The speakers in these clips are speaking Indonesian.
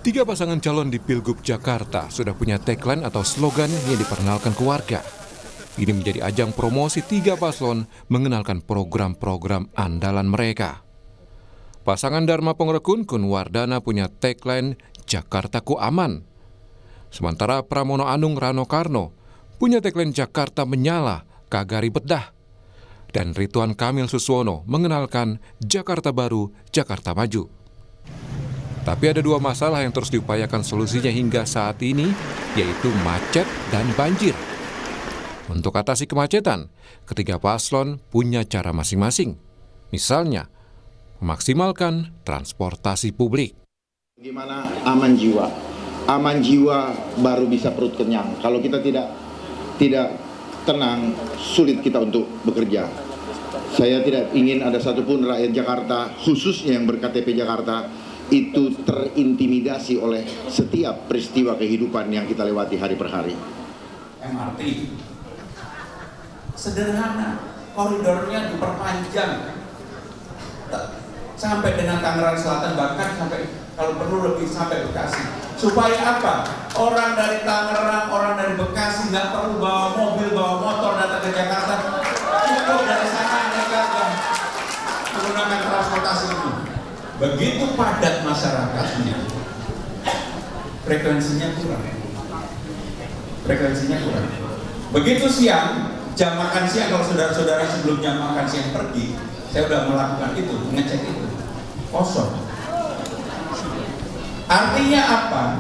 Tiga pasangan calon di Pilgub Jakarta sudah punya tagline atau slogan yang diperkenalkan ke warga. Ini menjadi ajang promosi tiga paslon mengenalkan program-program andalan mereka. Pasangan Dharma Pongrekun Kunwardana punya tagline Jakartaku Aman. Sementara Pramono Anung Rano Karno punya tagline Jakarta Menyala, Kagak Ribet Dah. Dan Ridwan Kamil Suswono mengenalkan Jakarta Baru, Jakarta Maju. Tapi ada dua masalah yang terus diupayakan solusinya hingga saat ini, yaitu macet dan banjir. Untuk atasi kemacetan, ketiga paslon punya cara masing-masing. Misalnya, memaksimalkan transportasi publik. Bagaimana aman jiwa? Aman jiwa baru bisa perut kenyang. Kalau kita tidak tenang, sulit kita untuk bekerja. Saya tidak ingin ada satupun rakyat Jakarta, khususnya yang berKTP Jakarta, itu terintimidasi oleh setiap peristiwa kehidupan yang kita lewati hari per hari. MRT sederhana, koridornya diperpanjang sampai dengan Tangerang Selatan, bahkan sampai kalau perlu lebih sampai Bekasi. Supaya apa? Orang dari Tangerang, orang dari Bekasi nggak perlu bawa mobil, bawa motor datang ke Jakarta. Cukup dari sana mereka menggunakan transportasi ini. Begitu padat masyarakatnya, frekuensinya kurang. Begitu siang, jam makan siang, kalau saudara-saudara sebelum jam makan siang pergi, saya sudah melakukan itu, mengecek itu, kosong. Artinya apa?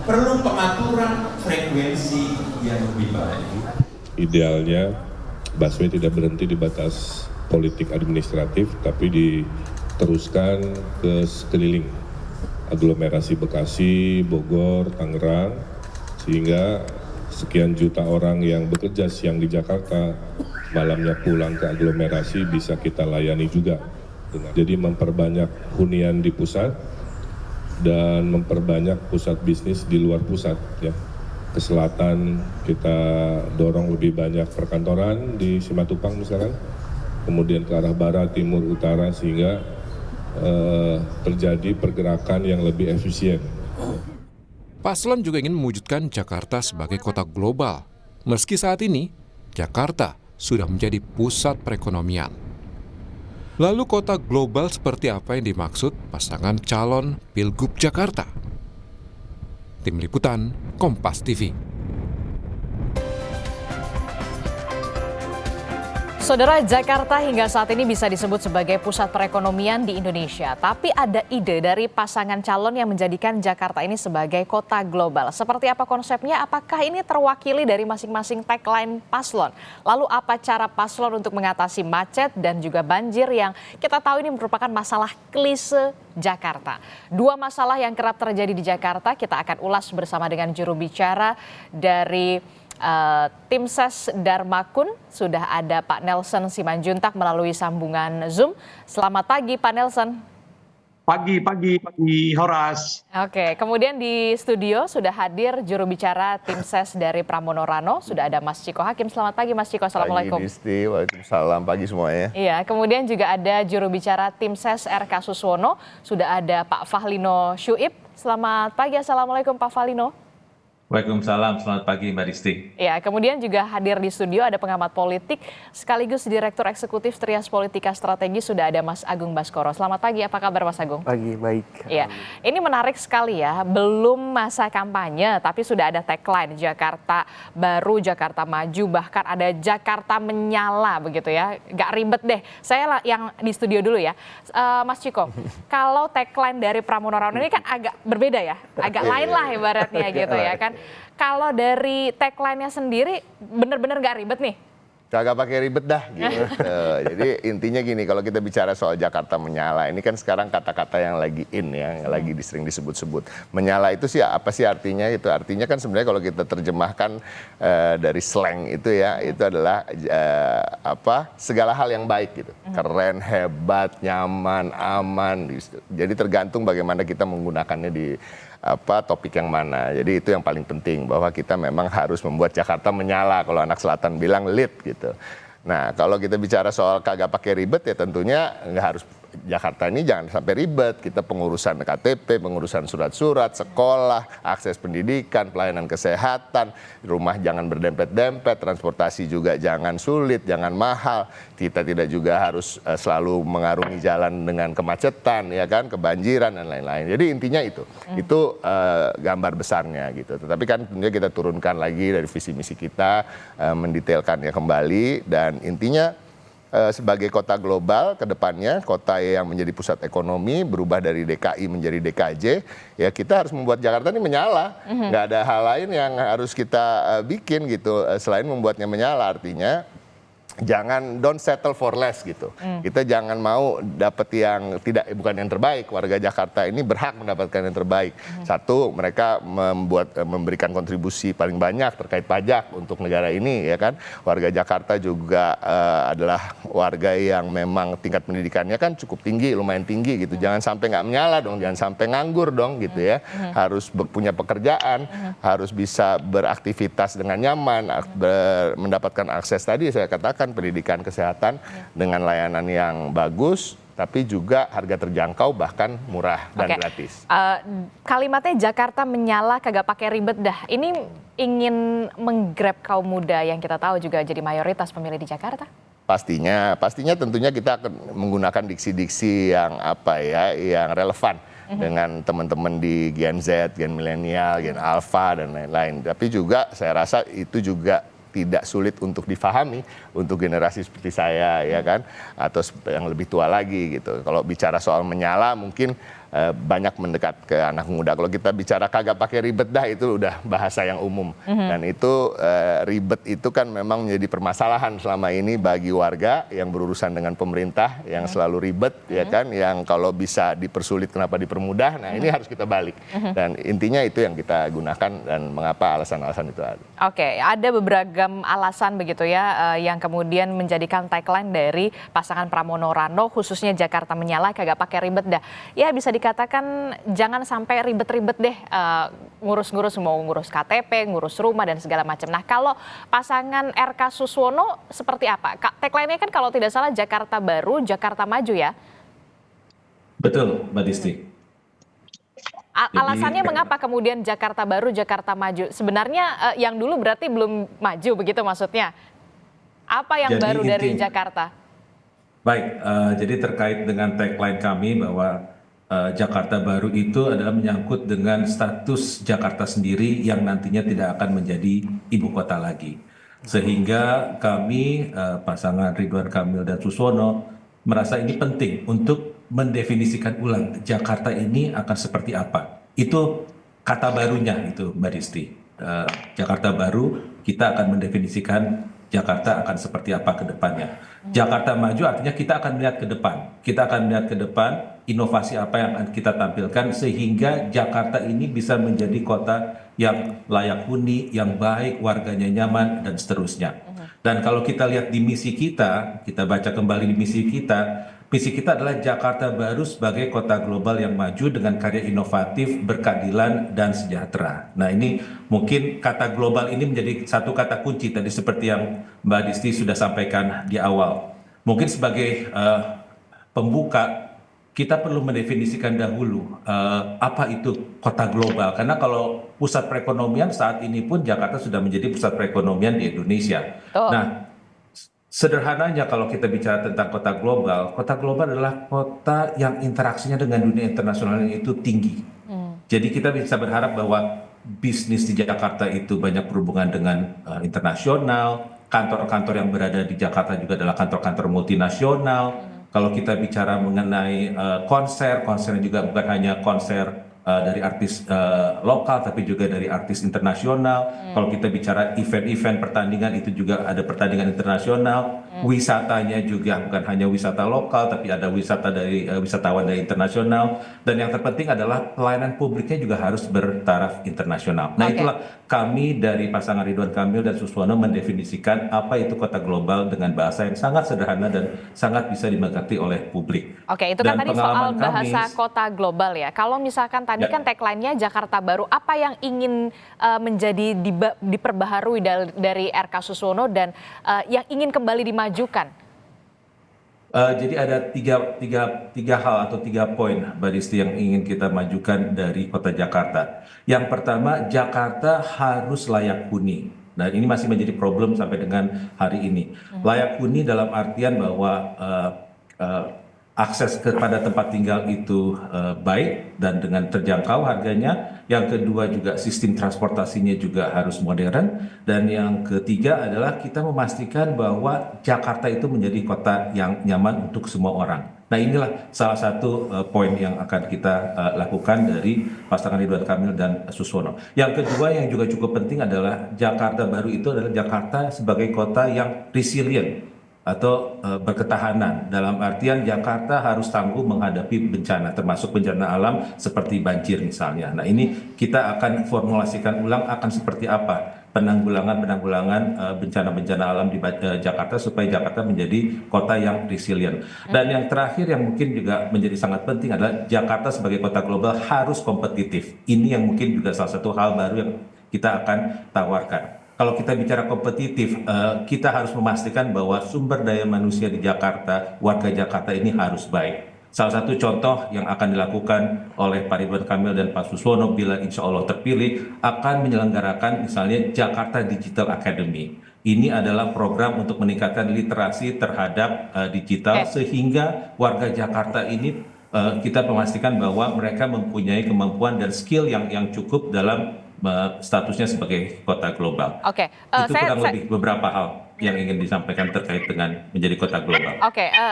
Perlu pengaturan frekuensi yang lebih baik. Idealnya busway tidak berhenti di batas politik administratif, tapi diteruskan ke sekeliling aglomerasi Bekasi, Bogor, Tangerang, sehingga sekian juta orang yang bekerja siang di Jakarta, malamnya pulang ke aglomerasi bisa kita layani juga. Jadi memperbanyak hunian di pusat dan memperbanyak pusat bisnis di luar pusat, ya. Ke selatan kita dorong lebih banyak perkantoran di Simatupang misalkan, kemudian ke arah barat, timur, utara, sehingga terjadi pergerakan yang lebih efisien. Paslon juga ingin mewujudkan Jakarta sebagai kota global. Meski saat ini, Jakarta sudah menjadi pusat perekonomian. Lalu kota global seperti apa yang dimaksud pasangan calon Pilgub Jakarta? Tim Liputan, Kompas TV. Saudara, Jakarta hingga saat ini bisa disebut sebagai pusat perekonomian di Indonesia. Tapi ada ide dari pasangan calon yang menjadikan Jakarta ini sebagai kota global. Seperti apa konsepnya? Apakah ini terwakili dari masing-masing tagline paslon? Lalu apa cara paslon untuk mengatasi macet dan juga banjir yang kita tahu ini merupakan masalah klise Jakarta. Dua masalah yang kerap terjadi di Jakarta kita akan ulas bersama dengan juru bicara dari tim ses Dharmakun. Sudah ada Pak Nelson Simanjuntak melalui sambungan Zoom. Selamat pagi Pak Nelson. Pagi Horas. Oke, kemudian di studio sudah hadir juru bicara tim ses dari Pramono Rano. Sudah ada Mas Ciko Hakim. Selamat pagi Mas Ciko, assalamualaikum. Pagi Disti, waalaikumsalam, pagi semuanya. Iya, kemudian juga ada juru bicara tim ses RK Suswono. Sudah ada Pak Fahlino Syuib. Selamat pagi, assalamualaikum Pak Fahlino. Waalaikumsalam, selamat pagi Mbak Disti. Ya, kemudian juga hadir di studio ada pengamat politik sekaligus Direktur Eksekutif Trias Politika Strategi, sudah ada Mas Agung Baskoro. Selamat pagi, apa kabar Mas Agung? Pagi, baik. Ya, ini menarik sekali ya, belum masa kampanye tapi sudah ada tagline Jakarta Baru, Jakarta Maju, bahkan ada Jakarta Menyala begitu ya. Gak ribet deh. Saya yang di studio dulu ya. Mas Ciko, kalau tagline dari Pramono Rano ini kan agak berbeda ya, agak lain lah ibaratnya gitu ya kan. Kalau dari tagline-nya sendiri benar-benar nggak ribet nih? Kagak pakai ribet dah gitu. Jadi intinya gini, kalau kita bicara soal Jakarta Menyala, ini kan sekarang kata-kata yang lagi in ya, yang lagi sering disebut-sebut. Menyala itu sih apa sih artinya? Itu artinya kan sebenarnya kalau kita terjemahkan dari slang itu ya, itu adalah segala hal yang baik gitu. Keren, hebat, nyaman, aman. Jadi tergantung bagaimana kita menggunakannya di topik yang mana. Jadi itu yang paling penting, bahwa kita memang harus membuat Jakarta menyala, kalau anak selatan bilang lit gitu. Nah, kalau kita bicara soal kagak pakai ribet ya tentunya nggak harus Jakarta ini jangan sampai ribet. Kita pengurusan KTP, pengurusan surat-surat, sekolah, akses pendidikan, pelayanan kesehatan, rumah jangan berdempet-dempet, transportasi juga jangan sulit, jangan mahal. Kita tidak juga harus selalu mengarungi jalan dengan kemacetan, ya kan, kebanjiran dan lain-lain. Jadi intinya itu gambar besarnya gitu. Tetapi kan tentunya kita turunkan lagi dari visi misi kita, mendetailkannya kembali, dan intinya sebagai kota global ke depannya, kota yang menjadi pusat ekonomi, berubah dari DKI menjadi DKJ, ya kita harus membuat Jakarta ini menyala. Nggak ada hal lain yang harus kita bikin gitu, selain membuatnya menyala. Artinya jangan, don't settle for less gitu. Kita jangan mau dapat yang bukan yang terbaik. Warga Jakarta ini berhak mendapatkan yang terbaik. Satu, mereka memberikan kontribusi paling banyak terkait pajak untuk negara ini, ya kan. Warga Jakarta juga adalah warga yang memang tingkat pendidikannya kan cukup tinggi, lumayan tinggi gitu. Jangan sampai nggak menyala dong, jangan sampai nganggur dong gitu ya. Harus punya pekerjaan, harus bisa beraktivitas dengan nyaman, mendapatkan akses tadi saya katakan, pendidikan, kesehatan dengan layanan yang bagus, tapi juga harga terjangkau bahkan murah dan gratis. Kalimatnya Jakarta menyala kagak pakai ribet dah. Ini ingin menggrab kaum muda yang kita tahu juga jadi mayoritas pemilih di Jakarta? Pastinya tentunya kita akan menggunakan diksi-diksi yang yang relevan dengan teman-teman di Gen Z, Gen Milenial, Gen Alpha dan lain-lain. Tapi juga saya rasa itu juga tidak sulit untuk difahami untuk generasi seperti saya, ya kan, atau yang lebih tua lagi gitu. Kalau bicara soal menyala mungkin banyak mendekat ke anak muda. Kalau kita bicara kagak pakai ribet dah, itu udah bahasa yang umum. Dan itu ribet itu kan memang menjadi permasalahan selama ini bagi warga yang berurusan dengan pemerintah, yang selalu ribet, ya kan, yang kalau bisa dipersulit kenapa dipermudah. Nah, ini harus kita balik. Dan intinya itu yang kita gunakan dan mengapa alasan-alasan itu ada. Oke, ada beragam alasan begitu ya yang kemudian menjadikan tagline dari pasangan Pramono Rano, khususnya Jakarta menyala kagak pakai ribet dah. Ya bisa dikatakan jangan sampai ribet-ribet deh ngurus-ngurus, mau ngurus KTP, ngurus rumah dan segala macam. Nah, kalau pasangan RK Suswono seperti apa? Tagline-nya kan kalau tidak salah Jakarta Baru, Jakarta Maju ya? Betul, Mbak Disti. Alasannya mengapa kemudian Jakarta Baru, Jakarta Maju? Sebenarnya yang dulu berarti belum maju begitu maksudnya? Apa yang baru dari Jakarta? Baik, jadi terkait dengan tagline kami bahwa Jakarta Baru itu adalah menyangkut dengan status Jakarta sendiri yang nantinya tidak akan menjadi ibu kota lagi. Sehingga kami, pasangan Ridwan Kamil dan Suswono, merasa ini penting untuk mendefinisikan ulang Jakarta ini akan seperti apa. Itu kata barunya itu, Mbak Disti. Jakarta Baru, kita akan mendefinisikan Jakarta akan seperti apa ke depannya. Jakarta Maju artinya kita akan melihat ke depan. Kita akan melihat ke depan inovasi apa yang akan kita tampilkan sehingga Jakarta ini bisa menjadi kota yang layak huni, yang baik, warganya nyaman, dan seterusnya. Dan kalau kita lihat di misi kita baca kembali di misi kita adalah Jakarta Baru sebagai kota global yang maju dengan karya inovatif, berkeadilan, dan sejahtera. Nah, ini mungkin kata global ini menjadi satu kata kunci tadi seperti yang Mbak Disti sudah sampaikan di awal. Mungkin sebagai pembuka, kita perlu mendefinisikan dahulu apa itu kota global. Karena kalau pusat perekonomian saat ini pun Jakarta sudah menjadi pusat perekonomian di Indonesia. Nah, sederhananya kalau kita bicara tentang kota global adalah kota yang interaksinya dengan dunia internasional itu tinggi. Jadi kita bisa berharap bahwa bisnis di Jakarta itu banyak berhubungan dengan internasional, kantor-kantor yang berada di Jakarta juga adalah kantor-kantor multinasional. Kalau kita bicara mengenai konsernya juga bukan hanya konser dari artis lokal tapi juga dari artis internasional. Kalau kita bicara event-event pertandingan itu juga ada pertandingan internasional. Wisatanya juga bukan hanya wisata lokal tapi ada wisata dari wisatawan dari internasional. Dan yang terpenting adalah pelayanan publiknya juga harus bertaraf internasional. Nah, itulah kami dari pasangan Ridwan Kamil dan Suswono mendefinisikan apa itu kota global dengan bahasa yang sangat sederhana dan sangat bisa dimengerti oleh publik. Oke, itu kan tadi soal bahasa kota global ya. Kalau misalkan tadi kan tagline-nya Jakarta Baru, apa yang ingin menjadi diperbaharui dari RK Suswono dan yang ingin kembali dimajukan? Jadi ada tiga hal atau 3 poin, Mbak Disti, yang ingin kita majukan dari Kota Jakarta. Yang pertama, Jakarta harus layak huni. Dan ini masih menjadi problem sampai dengan hari ini. Layak huni dalam artian bahwa akses kepada tempat tinggal itu baik dan dengan terjangkau harganya. Yang kedua juga sistem transportasinya juga harus modern. Dan yang ketiga adalah kita memastikan bahwa Jakarta itu menjadi kota yang nyaman untuk semua orang. Nah, inilah salah satu poin yang akan kita lakukan dari pasangan Ridwan Kamil dan Suswono. Yang kedua yang juga cukup penting adalah Jakarta baru itu adalah Jakarta sebagai kota yang resilient atau berketahanan, dalam artian Jakarta harus tangguh menghadapi bencana, termasuk bencana alam seperti banjir misalnya. Nah, ini kita akan formulasikan ulang akan seperti apa penanggulangan bencana-bencana alam di Jakarta supaya Jakarta menjadi kota yang resilient. Dan yang terakhir yang mungkin juga menjadi sangat penting adalah Jakarta sebagai kota global harus kompetitif. Ini yang mungkin juga salah satu hal baru yang kita akan tawarkan. Kalau kita bicara kompetitif, kita harus memastikan bahwa sumber daya manusia di Jakarta, warga Jakarta ini harus baik. Salah satu contoh yang akan dilakukan oleh Pak Ridwan Kamil dan Pak Suswono bila insya Allah terpilih, akan menyelenggarakan misalnya Jakarta Digital Academy. Ini adalah program untuk meningkatkan literasi terhadap digital, sehingga warga Jakarta ini kita memastikan bahwa mereka mempunyai kemampuan dan skill yang cukup dalam statusnya sebagai kota global. Itu kurang lebih beberapa hal yang ingin disampaikan terkait dengan menjadi kota global.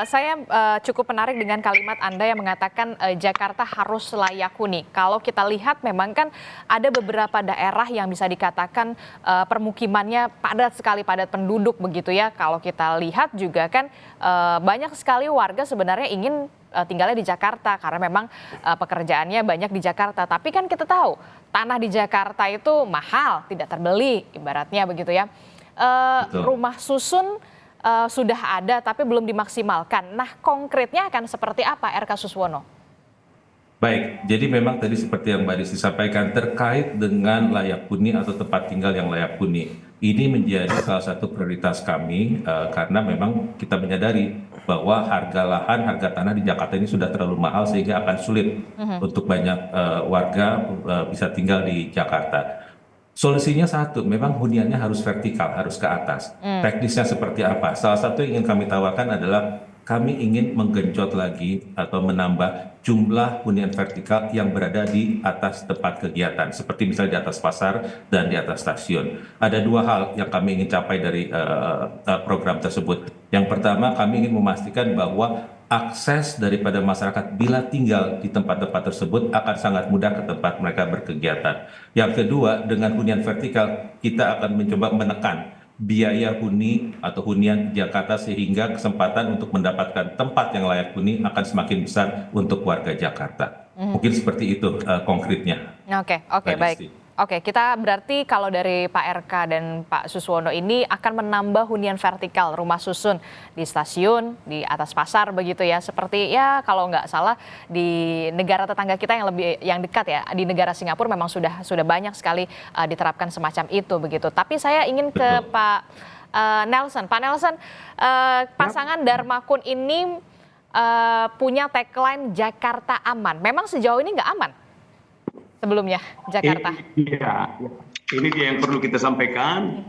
Saya cukup menarik dengan kalimat Anda yang mengatakan Jakarta harus layak huni. Kalau kita lihat memang kan ada beberapa daerah yang bisa dikatakan permukimannya padat sekali, padat penduduk begitu ya. Kalau kita lihat juga kan banyak sekali warga sebenarnya ingin tinggalnya di Jakarta karena memang pekerjaannya banyak di Jakarta. Tapi kan kita tahu tanah di Jakarta itu mahal, tidak terbeli ibaratnya begitu ya. Rumah susun sudah ada tapi belum dimaksimalkan. Nah, konkretnya akan seperti apa, RK Suswono? Baik, jadi memang tadi seperti yang Mbak Disti sampaikan terkait dengan layak huni atau tempat tinggal yang layak huni. Ini menjadi salah satu prioritas kami karena memang kita menyadari bahwa harga lahan, harga tanah di Jakarta ini sudah terlalu mahal sehingga akan sulit untuk banyak warga bisa tinggal di Jakarta. Solusinya satu, memang huniannya harus vertikal, harus ke atas. Teknisnya seperti apa? Salah satu yang ingin kami tawarkan adalah kami ingin menggenjot lagi atau menambah jumlah hunian vertikal yang berada di atas tempat kegiatan, seperti misalnya di atas pasar dan di atas stasiun. Ada 2 hal yang kami ingin capai dari program tersebut. Yang pertama, kami ingin memastikan bahwa akses daripada masyarakat bila tinggal di tempat-tempat tersebut akan sangat mudah ke tempat mereka berkegiatan. Yang kedua, dengan hunian vertikal, kita akan mencoba menekan biaya huni atau hunian Jakarta sehingga kesempatan untuk mendapatkan tempat yang layak huni akan semakin besar untuk warga Jakarta. Mungkin seperti itu konkretnya. Oke, baik. Kita berarti kalau dari Pak RK dan Pak Suswono ini akan menambah hunian vertikal rumah susun di stasiun, di atas pasar begitu ya. Seperti ya kalau nggak salah di negara tetangga kita yang dekat ya, di negara Singapura memang sudah banyak sekali diterapkan semacam itu begitu. Tapi saya ingin ke Pak Nelson. Pak Nelson, pasangan Darmakun ini punya tagline Jakarta aman. Memang sejauh ini nggak aman? Sebelumnya Jakarta. Iya, ini dia yang perlu kita sampaikan.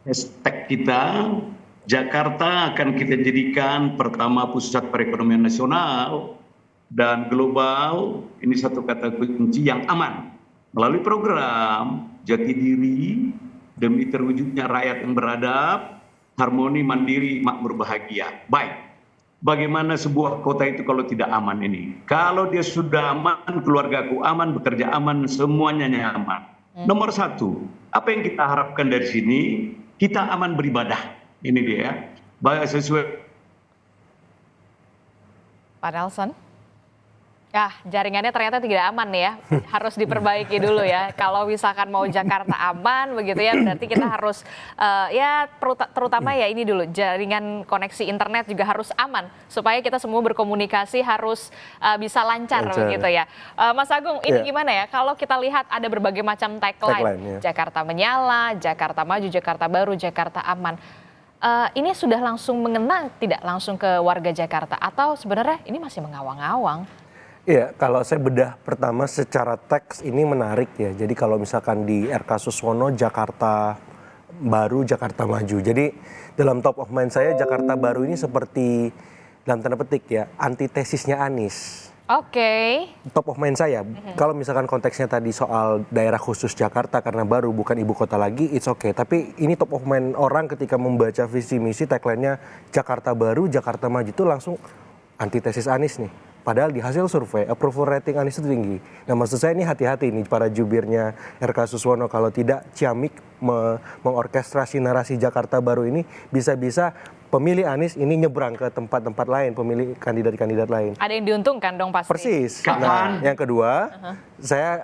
Hashtag kita, Jakarta akan kita jadikan pertama pusat perekonomian nasional dan global. Ini satu kata kunci yang aman. Melalui program Jati Diri demi terwujudnya rakyat yang beradab, harmoni, mandiri, makmur, bahagia. Baik. Bagaimana sebuah kota itu kalau tidak aman ini? Kalau dia sudah aman, keluargaku aman, bekerja aman, semuanya nyaman. Nomor 1, apa yang kita harapkan dari sini? Kita aman beribadah. Ini dia. Baik sesuai. Pak Nelson? Jaringannya ternyata tidak aman nih ya, harus diperbaiki dulu ya. Kalau misalkan mau Jakarta aman begitu ya, berarti kita harus terutama ya ini dulu, jaringan koneksi internet juga harus aman supaya kita semua berkomunikasi harus bisa lancar begitu ya. Mas Agung, ini gimana ya? Kalau kita lihat ada berbagai macam tagline, Jakarta menyala, Jakarta maju, Jakarta baru, Jakarta aman. ini sudah langsung mengena tidak langsung ke warga Jakarta atau sebenarnya ini masih mengawang-awang? Iya, kalau saya bedah pertama secara teks ini menarik ya. Jadi kalau misalkan di RK Suswono Jakarta Baru, Jakarta Maju. Jadi dalam top of mind saya Jakarta Baru ini seperti dalam tanda petik ya antitesisnya Anies. Oke. Top of mind saya, kalau misalkan konteksnya tadi soal daerah khusus Jakarta karena baru bukan ibu kota lagi, it's okay. Tapi ini top of mind orang ketika membaca visi misi tagline-nya Jakarta Baru, Jakarta Maju itu langsung antitesis Anies nih. Padahal di hasil survei approval rating Anies itu tinggi. Nah maksud saya ini hati-hati nih para jubirnya RK Suswono kalau tidak ciamik mengorkestrasi narasi Jakarta Baru ini bisa-bisa pemilih Anies ini nyebrang ke tempat-tempat lain, pemilih kandidat-kandidat lain. Ada yang diuntungkan dong pasti. Persis. Nah, yang kedua, saya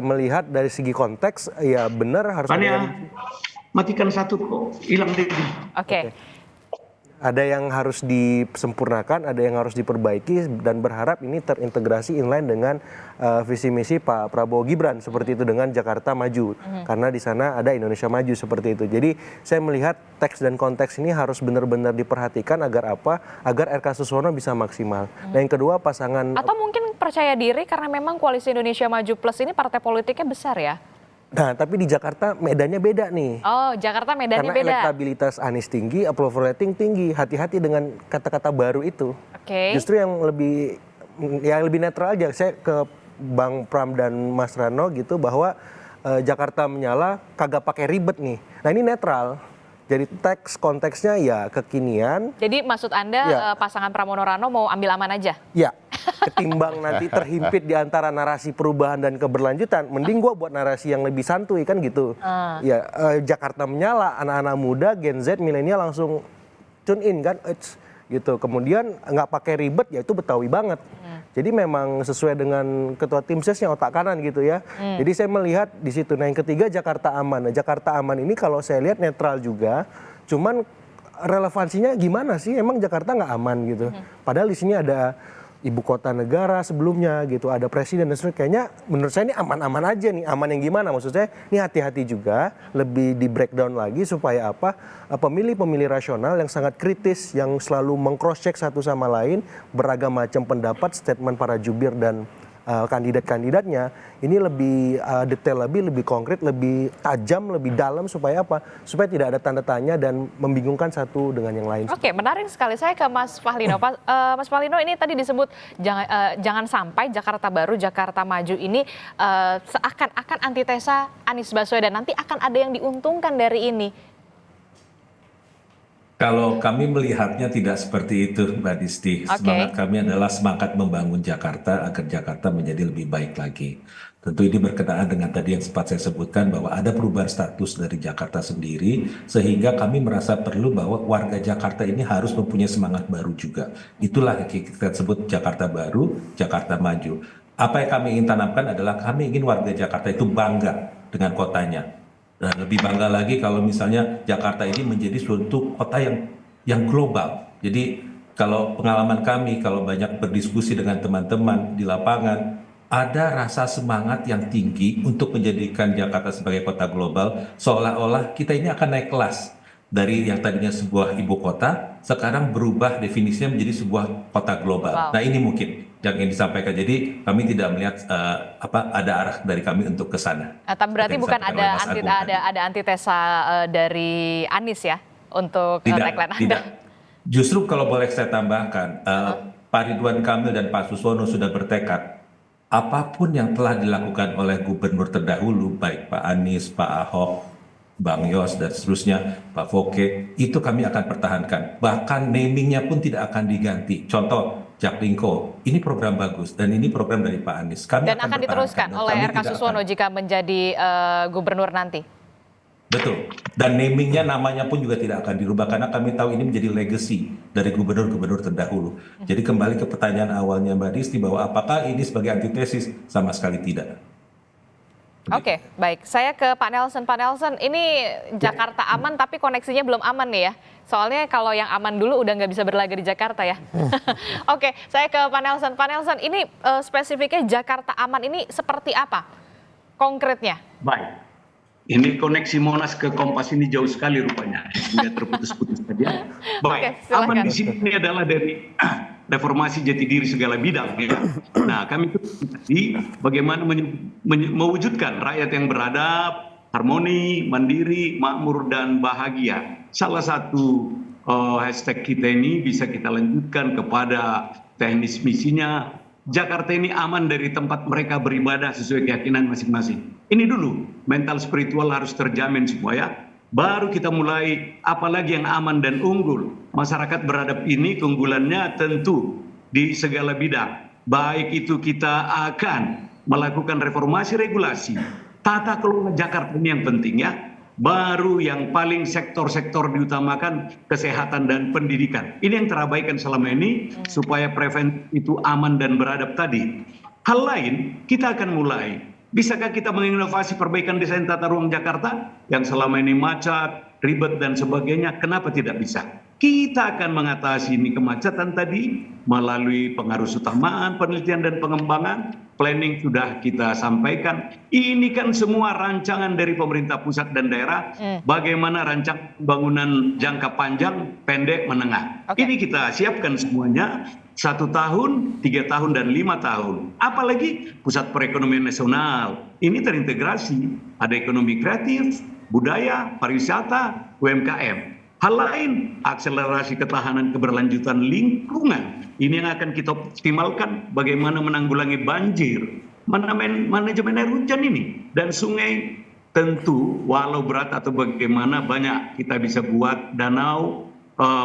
melihat dari segi konteks, ya benar harus matikan satu kok, hilang deh. Oke. Ada yang harus disempurnakan, ada yang harus diperbaiki, dan berharap ini terintegrasi inline dengan visi misi Pak Prabowo Gibran seperti itu dengan Jakarta Maju, karena di sana ada Indonesia Maju seperti itu. Jadi saya melihat teks dan konteks ini harus benar-benar diperhatikan agar apa? Agar RK Suswono bisa maksimal. Dan yang kedua pasangan. Atau mungkin percaya diri karena memang koalisi Indonesia Maju Plus ini partai politiknya besar ya. Nah, tapi di Jakarta medannya beda nih. Oh, Jakarta medannya karena beda. Karena elektabilitas Anies tinggi, approval rating tinggi. Hati-hati dengan kata-kata baru itu. Oke. Justru yang lebih netral aja. Saya ke Bang Pram dan Mas Rano gitu bahwa Jakarta menyala kagak pakai ribet nih. Nah, ini netral. Jadi teks konteksnya ya kekinian. Jadi maksud Anda pasangan Pramono Rano mau ambil aman aja? Ya. Ketimbang nanti terhimpit di antara narasi perubahan dan keberlanjutan, mending gue buat narasi yang lebih santuy kan gitu. Ya Jakarta menyala, anak-anak muda, Gen Z, milenial langsung tune in kan, gitu. Kemudian nggak pakai ribet, ya itu Betawi banget. Jadi memang sesuai dengan ketua tim sesnya otak kanan gitu ya. Jadi saya melihat di situ. Nah yang ketiga Jakarta Aman. Nah, Jakarta Aman ini kalau saya lihat netral juga, cuman relevansinya gimana sih? Emang Jakarta nggak aman gitu. Padahal di sini ada ibu kota negara sebelumnya gitu, ada presiden dan sebagainya. Kayaknya menurut saya ini aman-aman aja nih. Aman yang gimana? Maksud saya ini hati-hati juga, lebih di breakdown lagi supaya apa? Pemilih-pemilih rasional yang sangat kritis, yang selalu meng-cross check satu sama lain, beragam macam pendapat, statement para jubir dan kandidat-kandidatnya ini lebih detail, lebih konkret, lebih tajam, lebih dalam supaya apa? Supaya tidak ada tanda tanya dan membingungkan satu dengan yang lain. Oke, menarik sekali. Saya ke Mas Fahlino. Mas Fahlino, ini tadi disebut jangan sampai Jakarta Baru, Jakarta Maju ini seakan-akan antitesa Anies Baswedan. Nanti akan ada yang diuntungkan dari ini. Kalau kami melihatnya tidak seperti itu, Mbak Disti. Semangat kami adalah semangat membangun Jakarta agar Jakarta menjadi lebih baik lagi. Tentu ini berkenaan dengan tadi yang sempat saya sebutkan bahwa ada perubahan status dari Jakarta sendiri, sehingga kami merasa perlu bahwa warga Jakarta ini harus mempunyai semangat baru juga. Itulah yang kita sebut Jakarta Baru, Jakarta Maju. Apa yang kami ingin tanamkan adalah kami ingin warga Jakarta itu bangga dengan kotanya. Dan lebih bangga lagi kalau misalnya Jakarta ini menjadi suatu kota yang global. Jadi kalau pengalaman kami, kalau banyak berdiskusi dengan teman-teman di lapangan, ada rasa semangat yang tinggi untuk menjadikan Jakarta sebagai kota global, seolah-olah kita ini akan naik kelas. Dari yang tadinya sebuah ibu kota, sekarang berubah definisinya menjadi sebuah kota global. Wow. Nah ini mungkin yang ingin disampaikan. Jadi kami tidak melihat ada arah dari kami untuk ke sana. Tapi berarti bukan ada antitesa dari Anies ya untuk tagline Anda? Tidak. Justru kalau boleh saya tambahkan, Pak Ridwan Kamil dan Pak Suswono sudah bertekad, apapun yang telah dilakukan oleh gubernur terdahulu, baik Pak Anies, Pak Ahok, Bang Yos dan seterusnya, Pak Foke, itu kami akan pertahankan. Bahkan namingnya pun tidak akan diganti. Contoh, Jaklingko, ini program bagus dan ini program dari Pak Anies. Kami dan akan diteruskan oleh RK Suswono jika menjadi gubernur nanti. Betul. Dan namingnya, namanya pun juga tidak akan dirubah karena kami tahu ini menjadi legacy dari gubernur-gubernur terdahulu. Jadi kembali ke pertanyaan awalnya Mbak Disti bahwa apakah ini sebagai antitesis? Sama sekali tidak. Oke, baik. Saya ke Pak Nelson. Pak Nelson, ini Jakarta aman tapi koneksinya belum aman nih ya. Soalnya kalau yang aman dulu udah nggak bisa berlaga di Jakarta ya. Oke, saya ke Pak Nelson. Pak Nelson, ini spesifiknya Jakarta aman ini seperti apa konkretnya? Baik. Ini koneksi Monas ke Kompas ini jauh sekali rupanya, sehingga terputus-putus tadi. Baik, Oke, silakan. aman di sini adalah dari reformasi jati diri segala bidang. Ya. Nah, kami itu tadi bagaimana mewujudkan rakyat yang beradab, harmoni, mandiri, makmur, dan bahagia. Salah satu hashtag kita ini bisa kita lanjutkan kepada teknis misinya. Jakarta ini aman dari tempat mereka beribadah sesuai keyakinan masing-masing. Ini dulu, mental spiritual harus terjamin supaya baru kita mulai apalagi yang aman dan unggul. Masyarakat beradab ini keunggulannya tentu di segala bidang. Baik itu kita akan melakukan reformasi regulasi, tata kelola Jakarta ini yang penting ya. Baru yang paling sektor-sektor diutamakan kesehatan dan pendidikan. Ini yang terabaikan selama ini supaya preventif itu aman dan beradab tadi. Hal lain kita akan mulai. Bisakah kita menginovasi perbaikan desain tata ruang Jakarta yang selama ini macet, ribet dan sebagainya? Kenapa tidak bisa? Kita akan mengatasi ini kemacetan tadi melalui pengarus utamaan, penelitian dan pengembangan, planning sudah kita sampaikan. Ini kan semua rancangan dari pemerintah pusat dan daerah, bagaimana rancang pembangunan jangka panjang, pendek, menengah. Ini kita siapkan semuanya 1 tahun, 3 tahun, dan 5 tahun. Apalagi pusat perekonomian nasional. Ini terintegrasi, ada ekonomi kreatif, budaya, pariwisata, UMKM. Hal lain, akselerasi ketahanan keberlanjutan lingkungan. Ini yang akan kita optimalkan bagaimana menanggulangi banjir, manajemen air hujan ini, dan sungai tentu walau berat atau bagaimana banyak kita bisa buat danau,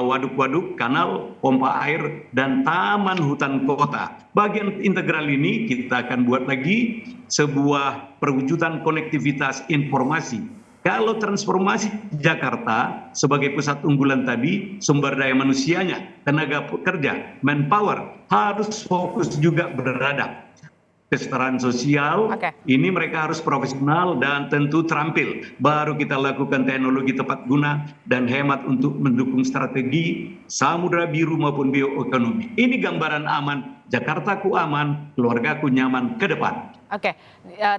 waduk-waduk, kanal, pompa air, dan taman hutan kota. Bagian integral ini kita akan buat lagi sebuah perwujudan konektivitas informasi. Kalau transformasi Jakarta sebagai pusat unggulan tadi, sumber daya manusianya, tenaga kerja, manpower, harus fokus juga beradab. Kesetaraan sosial, ini mereka harus profesional dan tentu terampil. Baru kita lakukan teknologi tepat guna dan hemat untuk mendukung strategi samudra biru maupun bioekonomi. Ini gambaran aman, Jakartaku aman, keluargaku nyaman ke depan. Oke,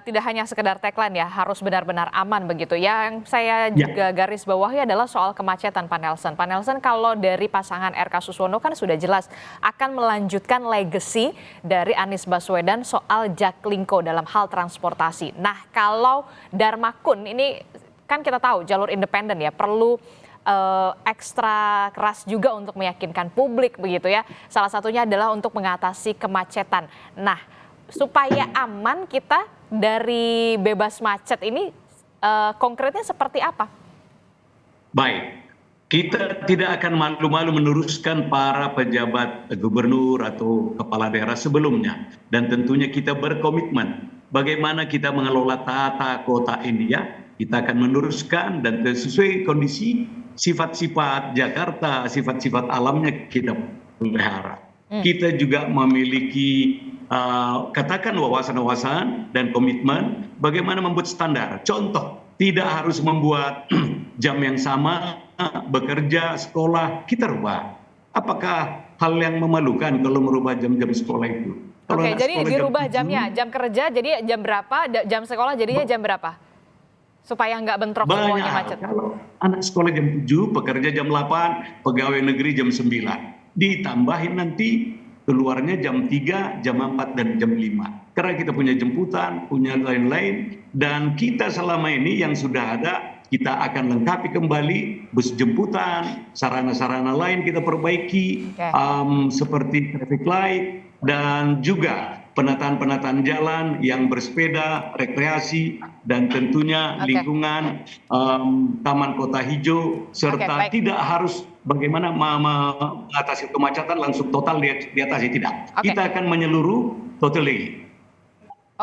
tidak hanya sekedar tagline ya, harus benar-benar aman begitu. Yang saya juga garis bawahi adalah soal kemacetan, Pak Nelson. Pak Nelson, kalau dari pasangan RK Susono kan sudah jelas akan melanjutkan legacy dari Anies Baswedan soal Jaklingko dalam hal transportasi. Nah, kalau Darmakun ini kan kita tahu jalur independen ya, perlu ekstra keras juga untuk meyakinkan publik begitu ya. Salah satunya adalah untuk mengatasi kemacetan. Nah, supaya aman kita dari bebas macet ini konkretnya seperti apa? Baik, kita tidak akan malu-malu meneruskan para pejabat gubernur atau kepala daerah sebelumnya. Dan tentunya kita berkomitmen bagaimana kita mengelola tata kota ini ya. Kita akan meneruskan dan sesuai kondisi sifat-sifat Jakarta, sifat-sifat alamnya kita pelihara. Kita juga memiliki katakan wawasan-wawasan dan komitmen bagaimana membuat standar. Contoh, tidak harus membuat jam yang sama, bekerja, sekolah, kita rubah. Apakah hal yang memalukan kalau merubah jam-jam sekolah itu? Oke, jadi dirubah jamnya, jam kerja jadi jam berapa, jam sekolah jadinya jam berapa? Supaya nggak bentrok semuanya macet. Kalau anak sekolah jam 7, pekerja jam 8, pegawai negeri jam 9. Ditambahin nanti keluarnya jam 3, jam 4, dan jam 5. Karena kita punya jemputan, punya lain-lain. Dan kita selama ini yang sudah ada, kita akan lengkapi kembali bus jemputan, sarana-sarana lain kita perbaiki, seperti traffic light, dan juga penataan-penataan jalan yang bersepeda, rekreasi, dan tentunya lingkungan, taman kota hijau, serta tidak harus bagaimana mengatasi kemacetan langsung total diatasi, tidak. Kita akan menyeluruh totally.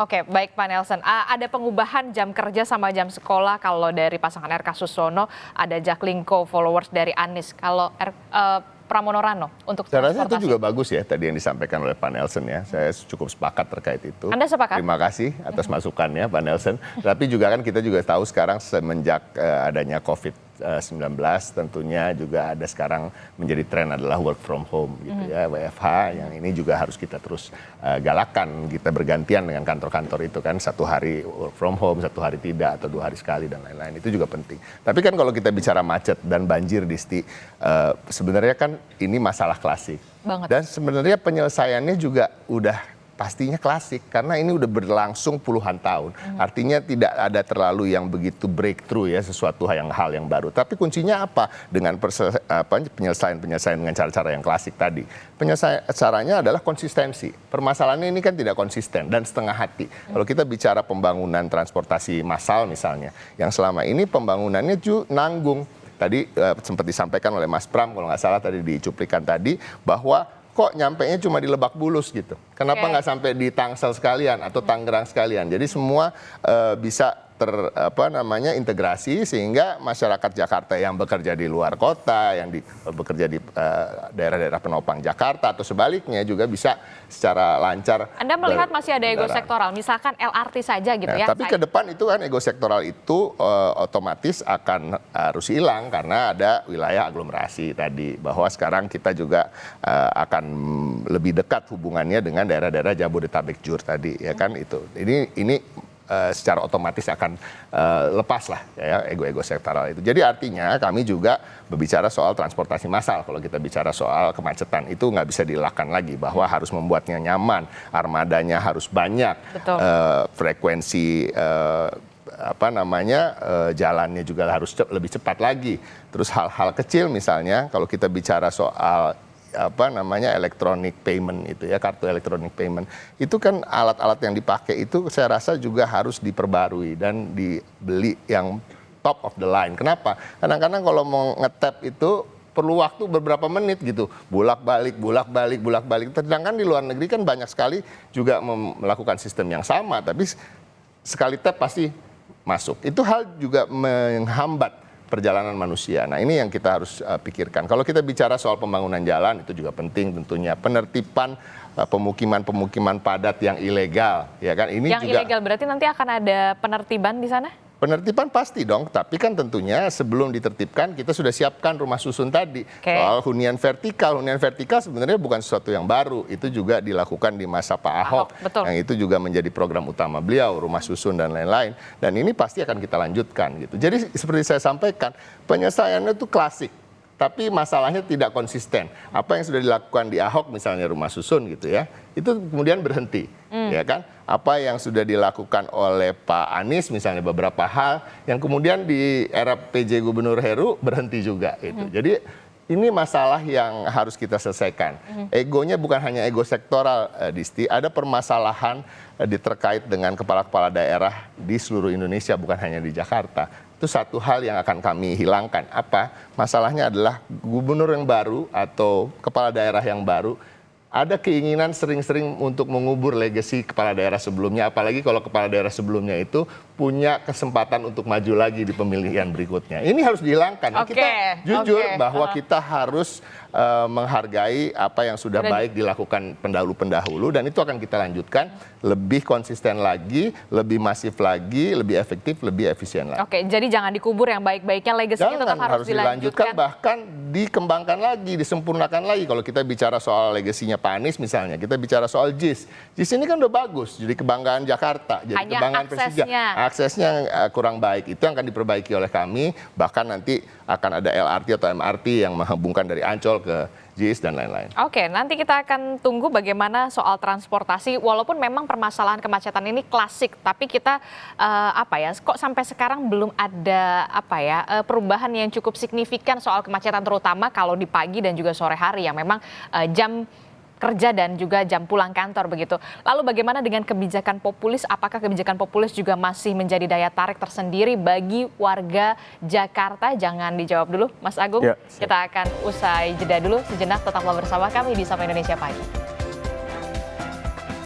Oke, baik Pak Nelson. Ada pengubahan jam kerja sama jam sekolah kalau dari pasangan RK Susono, ada Jaklingko followers dari Anies. Kalau Pramono Rano untuk saya rasa itu juga bagus ya tadi yang disampaikan oleh Pak Nelson ya. Saya cukup sepakat terkait itu. Anda sepakat? Terima kasih atas masukannya Pak Nelson. Tapi juga kan kita juga tahu sekarang semenjak adanya COVID COVID-19 tentunya juga ada sekarang menjadi tren adalah work from home gitu ya, WFH, yang ini juga harus kita terus galakan, kita bergantian dengan kantor-kantor itu kan, 1 hari work from home, 1 hari tidak, atau 2 hari sekali dan lain-lain, itu juga penting. Tapi kan kalau kita bicara macet dan banjir, Disti, sebenarnya kan ini masalah klasik. Banget. Dan sebenarnya penyelesaiannya juga udah pastinya klasik, karena ini udah berlangsung puluhan tahun. Artinya tidak ada terlalu yang begitu breakthrough ya, sesuatu hal yang baru. Tapi kuncinya apa? Dengan penyelesaian dengan cara-cara yang klasik tadi. Caranya adalah konsistensi. Permasalahannya ini kan tidak konsisten dan setengah hati. Kalau kita bicara pembangunan transportasi massal misalnya, yang selama ini pembangunannya nanggung. Tadi sempat disampaikan oleh Mas Pram, kalau nggak salah tadi di cuplikan tadi, bahwa kok nyampenya cuma di Lebak Bulus gitu. Kenapa nggak sampai di Tangsel sekalian atau Tangerang sekalian? Jadi semua bisa integrasi, sehingga masyarakat Jakarta yang bekerja di luar kota, yang bekerja di daerah-daerah penopang Jakarta atau sebaliknya juga bisa secara lancar. Anda melihat masih ada ego sektoral, misalkan LRT saja gitu ya. Tapi ke depan itu kan ego sektoral itu otomatis akan harus hilang karena ada wilayah aglomerasi tadi, bahwa sekarang kita juga akan lebih dekat hubungannya dengan daerah-daerah Jabodetabek Jur tadi ya kan itu. Ini secara otomatis akan lepas lah ya ego-ego sektoral itu. Jadi artinya kami juga berbicara soal transportasi massal. Kalau kita bicara soal kemacetan itu nggak bisa dilakukan lagi, bahwa harus membuatnya nyaman, armadanya harus banyak, frekuensi jalannya juga harus lebih cepat lagi. Terus hal-hal kecil misalnya kalau kita bicara soal electronic payment itu ya, kartu electronic payment itu kan alat-alat yang dipakai itu saya rasa juga harus diperbarui dan dibeli yang top of the line. Kenapa? Kadang-kadang kalau mau nge-tap itu perlu waktu beberapa menit gitu, bolak-balik. Sedangkan di luar negeri kan banyak sekali juga melakukan sistem yang sama, tapi sekali tap pasti masuk. Itu hal juga menghambat perjalanan manusia. Nah, ini yang kita harus pikirkan. Kalau kita bicara soal pembangunan jalan, itu juga penting tentunya. Penertiban pemukiman-pemukiman padat yang ilegal, ya kan? Ini yang juga ilegal berarti nanti akan ada penertiban di sana? Penertiban pasti dong, tapi kan tentunya sebelum ditertibkan kita sudah siapkan rumah susun tadi. Soal hunian vertikal sebenarnya bukan sesuatu yang baru, itu juga dilakukan di masa Pak Ahok. Yang itu juga menjadi program utama beliau, rumah susun dan lain-lain. Dan ini pasti akan kita lanjutkan gitu. Jadi seperti saya sampaikan, penyelesaiannya itu klasik, tapi masalahnya tidak konsisten. Apa yang sudah dilakukan di Ahok misalnya rumah susun gitu ya, itu kemudian berhenti, ya kan? Apa yang sudah dilakukan oleh Pak Anies misalnya beberapa hal yang kemudian di era PJ Gubernur Heru berhenti juga itu. Jadi ini masalah yang harus kita selesaikan. Egonya bukan hanya ego sektoral, Disti, ada permasalahan terkait dengan kepala-kepala daerah di seluruh Indonesia, bukan hanya di Jakarta. Itu satu hal yang akan kami hilangkan. Apa? Masalahnya adalah gubernur yang baru atau kepala daerah yang baru ada keinginan sering-sering untuk mengubur legasi kepala daerah sebelumnya, apalagi kalau kepala daerah sebelumnya itu punya kesempatan untuk maju lagi di pemilihan berikutnya. Ini harus dihilangkan. Kita jujur bahwa kita harus menghargai apa yang sudah baik dilakukan pendahulu-pendahulu, dan itu akan kita lanjutkan lebih konsisten lagi, lebih masif lagi, lebih efektif, lebih efisien lagi. Oke, jadi jangan dikubur yang baik-baiknya, legasinya tetap harus dilanjutkan. Bahkan dikembangkan lagi, disempurnakan lagi. Kalau kita bicara soal legasinya Pak Anies misalnya, kita bicara soal JIS. JIS ini kan udah bagus, jadi kebanggaan Jakarta, jadi hanya kebanggaan Persija. Aksesnya kurang baik, itu yang akan diperbaiki oleh kami. Bahkan nanti akan ada LRT atau MRT yang menghubungkan dari Ancol ke JIS dan lain-lain. Oke, nanti kita akan tunggu bagaimana soal transportasi. Walaupun memang permasalahan kemacetan ini klasik, tapi kita kok sampai sekarang belum ada perubahan yang cukup signifikan soal kemacetan, terutama kalau di pagi dan juga sore hari yang memang jam kerja dan juga jam pulang kantor begitu. Lalu bagaimana dengan kebijakan populis? Apakah kebijakan populis juga masih menjadi daya tarik tersendiri bagi warga Jakarta? Jangan dijawab dulu, Mas Agung. Kita akan usai jeda dulu sejenak. Tetaplah bersama kami di Sapa Indonesia Pagi.